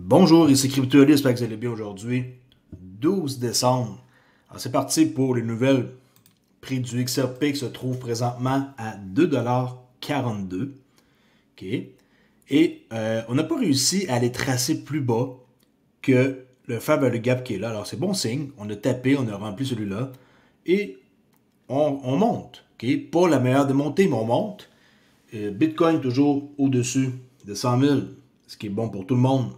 Bonjour, ici CryptoList, j'espère que vous allez bien aujourd'hui. 12 décembre. Alors c'est parti pour les nouvelles prix du XRP qui se trouve présentement à 2,42 $. Okay. Et on n'a pas réussi à aller tracer plus bas que le faible value gap qui est là. Alors c'est bon signe, on a tapé, on a rempli celui-là et on monte. Okay. Pas la meilleure des montées, mais on monte. Bitcoin toujours au-dessus de 100 000, ce qui est bon pour tout le monde.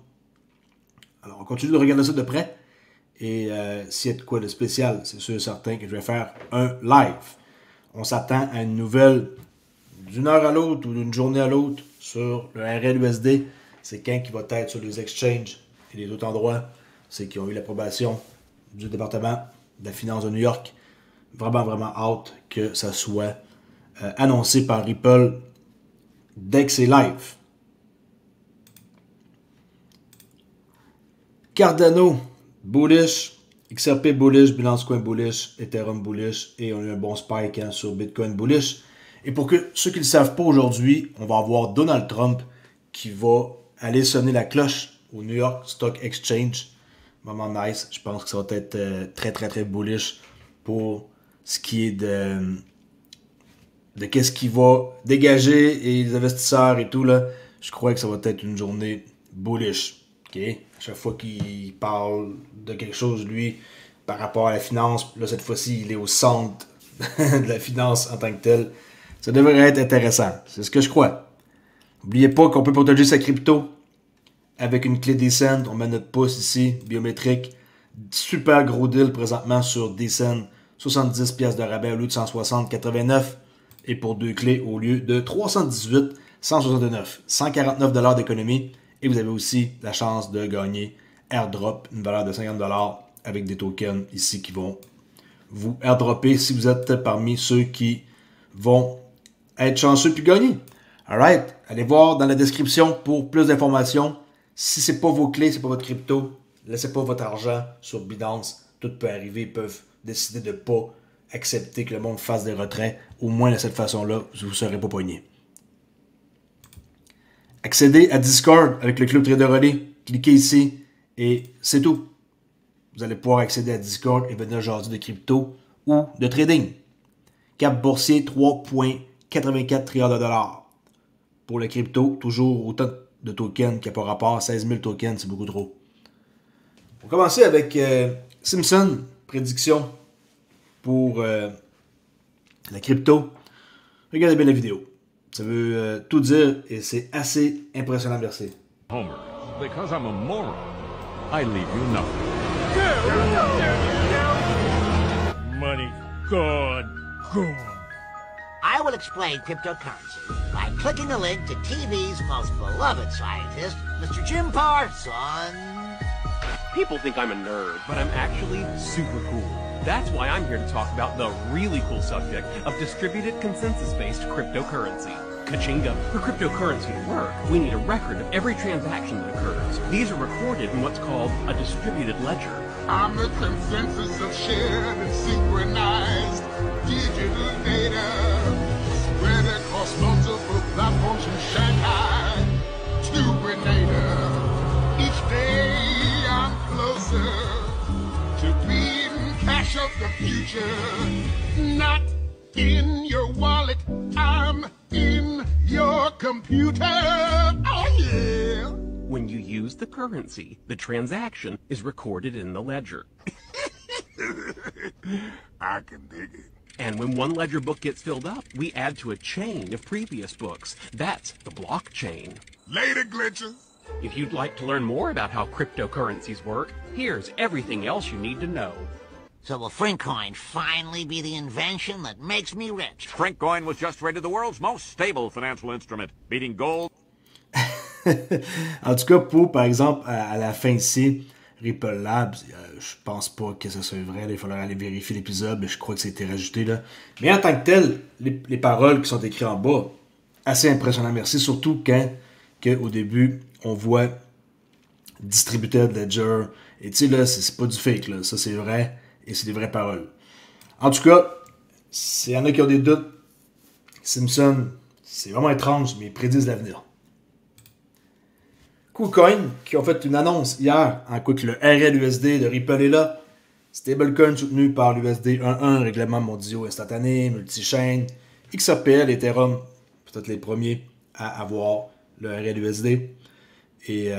Alors, on continue de regarder ça de près. Et s'il y a de quoi de spécial, c'est sûr et certain que je vais faire un live. On s'attend à une nouvelle d'une heure à l'autre ou d'une journée à l'autre sur le RLUSD. C'est quand qui va être sur les exchanges et les autres endroits. C'est qui ont eu l'approbation du département de la finance de New York. Vraiment, vraiment hâte que ça soit annoncé par Ripple dès que c'est live. Cardano, bullish, XRP bullish, Binance Coin bullish, Ethereum bullish et on a eu un bon spike sur Bitcoin bullish. Et pour ceux qui ne le savent pas aujourd'hui, on va avoir Donald Trump qui va aller sonner la cloche au New York Stock Exchange. Vraiment nice, je pense que ça va être très très très bullish pour ce qui est de qu'est-ce qui va dégager et les investisseurs et tout là. Je crois que ça va être une journée bullish. Okay. À chaque fois qu'il parle de quelque chose, lui, par rapport à la finance, là, cette fois-ci, il est au centre de la finance en tant que tel. Ça devrait être intéressant. C'est ce que je crois. N'oubliez pas qu'on peut protéger sa crypto avec une clé Descent. On met notre pouce ici, biométrique. Super gros deal présentement sur Descent. 70$ de rabais au lieu de 160,89. Et pour 2 clés au lieu de 318, 169. 149$ d'économie. Et vous avez aussi la chance de gagner airdrop, une valeur de 50$ avec des tokens ici qui vont vous airdropper si vous êtes parmi ceux qui vont être chanceux puis gagner. Alright, allez voir dans la description pour plus d'informations. Si ce n'est pas vos clés, ce n'est pas votre crypto, laissez pas votre argent sur Binance. Tout peut arriver, ils peuvent décider de ne pas accepter que le monde fasse des retraits. Au moins de cette façon-là, vous ne serez pas pogné. Accédez à Discord avec le Club Trader Relais. Cliquez ici et c'est tout. Vous allez pouvoir accéder à Discord et venir jaser de crypto ou de trading. Cap boursier, 3,84 trillions de dollars. Pour le crypto, toujours autant de tokens qu'il n'y a pas rapport. 16 000 tokens, c'est beaucoup trop. On va commencer avec Simpson, prédiction pour la crypto. Regardez bien la vidéo. Ça veut tout dire et c'est assez impressionnant, merci. Homer, because I'm a moron, I leave you nothing. Money gone. I will explain cryptocurrency by clicking the link to TV's most beloved scientist, Mr. Jim Parr, son. People think I'm a nerd, but I'm actually super cool. That's why I'm here to talk about the really cool subject of distributed consensus-based cryptocurrency. Kachinga. For cryptocurrency to work, we need a record of every transaction that occurs. These are recorded in what's called a distributed ledger. I'm the consensus of shared and synchronized digital data spread across multiple platforms from Shanghai to Grenada. Each day I'm closer to being cash of the future, not in your wallet, I'm in your computer. Oh yeah! When you use the currency, the transaction is recorded in the ledger. I can dig it. And when one ledger book gets filled up, we add to a chain of previous books. That's the blockchain. Later, glitches. If you'd like to learn more about how cryptocurrencies work, here's everything else you need to know. So will Frinkcoin finally be the invention that makes me rich? Frinkcoin was just rated the world's most stable financial instrument, beating gold. En tout cas, pour, par exemple, à la fin ici, Ripple Labs, je pense pas que ça soit vrai. Là, il faudra aller vérifier l'épisode, mais je crois que ça a été rajouté là. Mais en tant que tel, les paroles qui sont écrites en bas, assez impressionnant, merci. Surtout quand, au début, on voit Distributed Ledger. Et tu sais, là, c'est pas du fake, là. Ça, c'est vrai. Et c'est des vraies paroles. En tout cas, s'il y en a qui ont des doutes, Simpson, c'est vraiment étrange, mais ils prédisent l'avenir. KuCoin qui ont fait une annonce hier en quoi que le RLUSD de Ripple est là. Stablecoin soutenu par l'USD 1.1, règlement mondiaux instantané, multi-chaîne, XRPL, Ethereum, peut-être les premiers à avoir le RLUSD. Et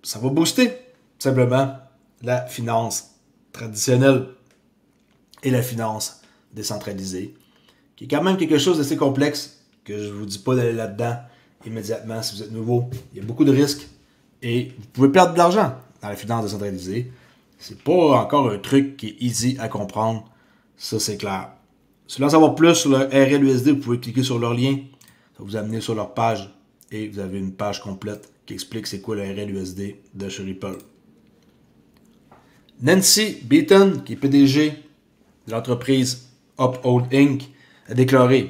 ça va booster simplement la finance traditionnelle et la finance décentralisée, qui est quand même quelque chose d'assez complexe, que je ne vous dis pas d'aller là-dedans immédiatement si vous êtes nouveau. Il y a beaucoup de risques et vous pouvez perdre de l'argent dans la finance décentralisée. C'est pas encore un truc qui est easy à comprendre, ça c'est clair. Si vous voulez en savoir plus sur le RLUSD, vous pouvez cliquer sur leur lien, ça va vous amener sur leur page et vous avez une page complète qui explique c'est quoi le RLUSD de chez Ripple. Nancy Beaton, qui est PDG de l'entreprise Uphold Inc., a déclaré: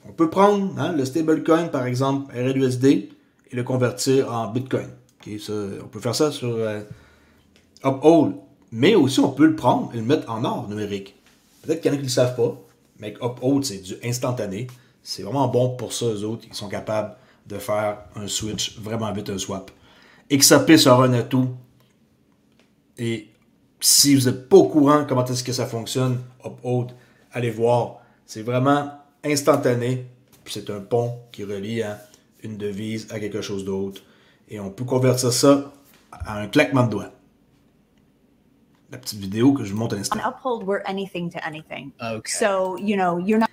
on peut prendre le stablecoin, par exemple RLUSD, et le convertir en Bitcoin. Okay, ça, on peut faire ça sur Uphold, mais aussi on peut le prendre et le mettre en or numérique. Peut-être qu'il y en a qui ne le savent pas, mais avec Uphold, c'est du instantané. C'est vraiment bon pour ça, eux autres. Ils sont capables de faire un switch vraiment vite, un swap. XRP sera un atout. Et si vous n'êtes pas au courant comment est-ce que ça fonctionne, Uphold, allez voir. C'est vraiment instantané. Puis c'est un pont qui relie une devise à quelque chose d'autre. Et on peut convertir ça à un claquement de doigts. La petite vidéo que je vous montre à l'instant. On Uphold, we're anything to anything. Okay. So, you're not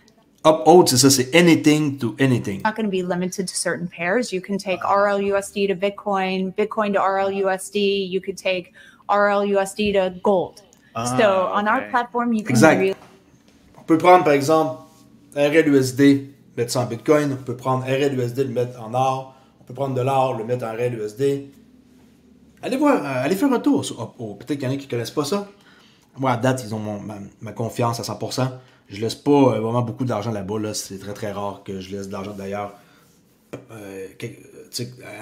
Uphold, c'est ça, c'est anything to anything. going to be limited to certain pairs. You can take RLUSD to Bitcoin, Bitcoin to RLUSD. You could take RLUSD to gold. So on our platform, you can Exact. really On peut prendre, par exemple, RLUSD, mettre ça en Bitcoin. On peut prendre RLUSD, le mettre en or. On peut prendre de l'or, le mettre en RLUSD. Allez voir, allez faire un tour sur Uphold. Peut-être qu'il y en a qui ne connaissent pas ça. Moi, à date, ils ont ma confiance à 100%. Je laisse pas vraiment beaucoup d'argent là-bas. Là. C'est très, très rare que je laisse de l'argent, d'ailleurs, à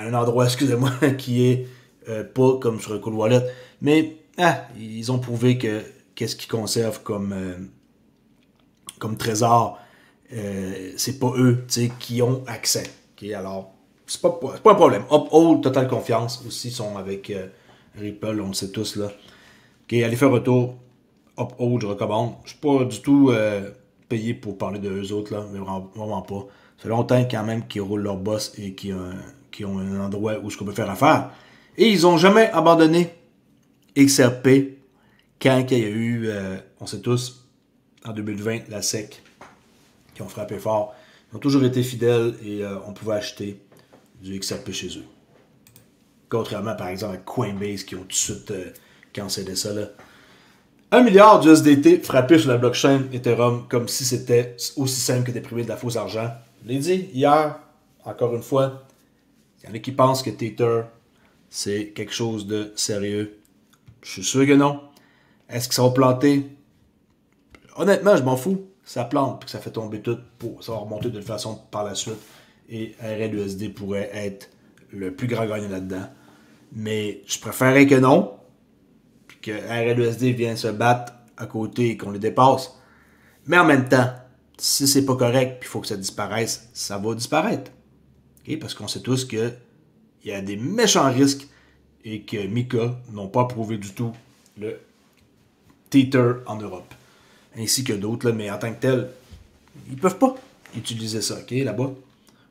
un endroit, excusez-moi, qui est pas comme sur un Cool Wallet. Mais ils ont prouvé que qu'est-ce qu'ils conservent comme trésor, c'est pas eux qui ont accès. Okay? Alors, c'est pas un problème. Uphold, totale confiance. Aussi, ils sont avec Ripple, on le sait tous. Là. Okay, allez faire un tour. Uphold, je recommande. Je suis pas du tout payé pour parler de eux autres, là, mais vraiment pas. Ça fait longtemps quand même qu'ils roulent leur boss et qu'ils ont un endroit où ce qu'on peut faire affaire. Et ils n'ont jamais abandonné XRP quand il y a eu, on sait tous, en 2020, la SEC qui ont frappé fort. Ils ont toujours été fidèles et on pouvait acheter du XRP chez eux. Contrairement, par exemple, à Coinbase qui ont tout de suite cancellé ça, là. 1 milliard d'USDT frappé sur la blockchain Ethereum comme si c'était aussi simple que d'imprimer de la fausse argent. Je l'ai dit hier, encore une fois, il y en a qui pensent que Tether, c'est quelque chose de sérieux. Je suis sûr que non. Est-ce que ça va planter? Honnêtement, je m'en fous. Ça plante et que ça fait tomber tout. Ça va remonter de toute façon par la suite. Et RLUSD pourrait être le plus grand gagnant là-dedans. Mais je préférerais que non. Que RLUSD vienne se battre à côté et qu'on les dépasse. Mais en même temps, si c'est pas correct puis il faut que ça disparaisse, ça va disparaître. Okay? Parce qu'on sait tous qu'il y a des méchants risques et que Mika n'ont pas approuvé du tout le Tether en Europe. Ainsi que d'autres, mais en tant que tel, ils peuvent pas utiliser ça, ok, là-bas.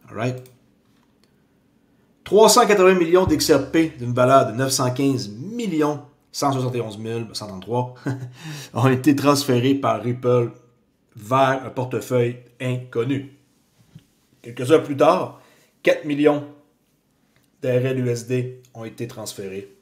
Alright. 380 millions d'XRP d'une valeur de 915 millions 171 133 ont été transférés par Ripple vers un portefeuille inconnu. Quelques heures plus tard, 4 millions d'RLUSD ont été transférés.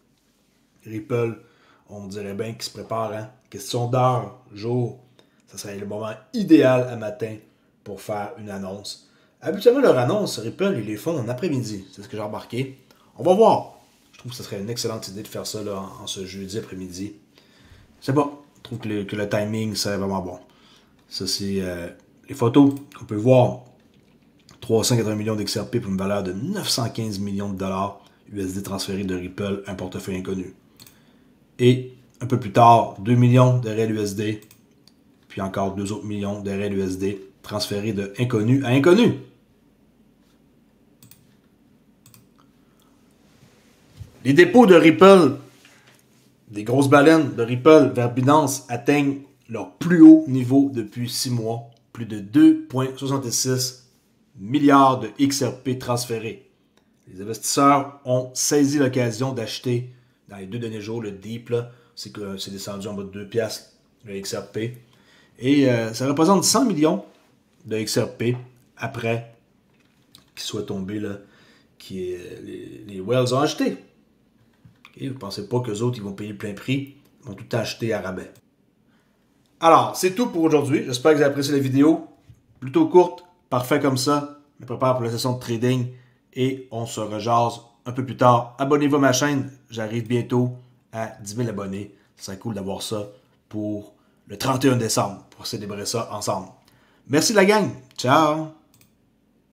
Ripple, on dirait bien qu'ils se préparent. Hein? Question d'heure, jour, ça serait le moment idéal à matin pour faire une annonce. Habituellement, leur annonce, Ripple, ils les font en après-midi. C'est ce que j'ai remarqué. On va voir. Je trouve que ce serait une excellente idée de faire ça là, en ce jeudi après-midi. C'est bon. Je trouve que le timing serait vraiment bon. Ça, c'est les photos qu'on peut voir. 380 millions d'XRP pour une valeur de 915 millions de dollars USD transférés de Ripple, un portefeuille inconnu. Et un peu plus tard, 2 millions de RLUSD, puis encore 2 autres millions de RLUSD transférés de inconnu à inconnu. Les dépôts de Ripple, des grosses baleines de Ripple vers Binance atteignent leur plus haut niveau depuis 6 mois. Plus de 2,66 milliards de XRP transférés. Les investisseurs ont saisi l'occasion d'acheter dans les 2 derniers jours le DEEP. C'est que c'est descendu en bas de 2 piastres le XRP. Et ça représente 100 millions de XRP après qu'il soit tombé, là, les whales ont acheté. Et vous ne pensez pas qu'eux autres ils vont payer le plein prix. Ils vont tout acheter à rabais. Alors, c'est tout pour aujourd'hui. J'espère que vous avez apprécié la vidéo. Plutôt courte, parfait comme ça. Je me prépare pour la session de trading. Et on se rejase un peu plus tard. Abonnez-vous à ma chaîne. J'arrive bientôt à 10 000 abonnés. Ce serait cool d'avoir ça pour le 31 décembre. Pour célébrer ça ensemble. Merci la gang. Ciao.